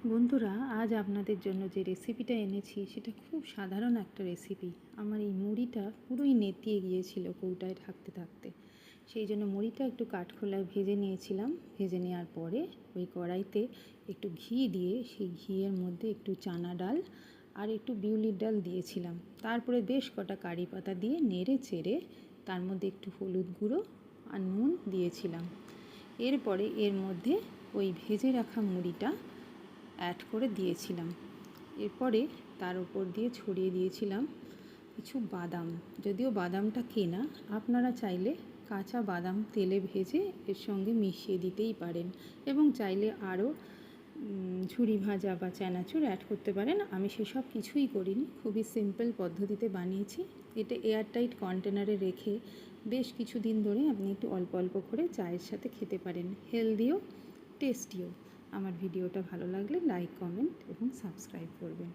বন্ধুরা, আজ আপনাদের জন্য যে রেসিপিটা এনেছি সেটা খুব সাধারণ একটা রেসিপি। আমার এই মুড়িটা পুরোই নেতিয়ে গিয়েছিল কৌটায় থাকতে থাকতে, সেই জন্য মুড়িটা একটু কাঠখোলায় ভেজে নিয়েছিলাম। ভেজে নেওয়ার পরে ওই কড়াইতে একটু ঘি দিয়ে সেই ঘিয়ের মধ্যে একটু চানা ডাল আর একটু বিউলির ডাল দিয়েছিলাম। তারপরে বেশ কটা কারি পাতা দিয়ে নেড়ে চেড়ে তার মধ্যে একটু হলুদ গুঁড়ো আর নুন দিয়েছিলাম। এরপরে এর মধ্যে ওই ভেজে রাখা মুড়িটা অ্যাড করে দিয়েছিলাম। এরপরে তার উপর দিয়ে ছড়িয়ে দিয়েছিলাম কিছু বাদাম। যদিও বাদামটা কেনা, আপনারা চাইলে কাঁচা বাদাম তেলে ভেজে এর সঙ্গে মিশিয়ে দিতেই পারেন এবং চাইলে আরও ঝুরি ভাজা বা চানাচুর অ্যাড করতে পারেন। আমি সেসব কিছুই করিনি, খুবই সিম্পল পদ্ধতিতে বানিয়েছি। এটা এয়ারটাইট কন্টেনারে রেখে বেশ কিছুদিন ধরে আপনি একটু অল্প অল্প করে চায়ের সাথে খেতে পারেন। হেলদিও, টেস্টিও। আমার ভিডিওটা ভালো লাগলে লাইক, কমেন্ট এবং সাবস্ক্রাইব করবেন।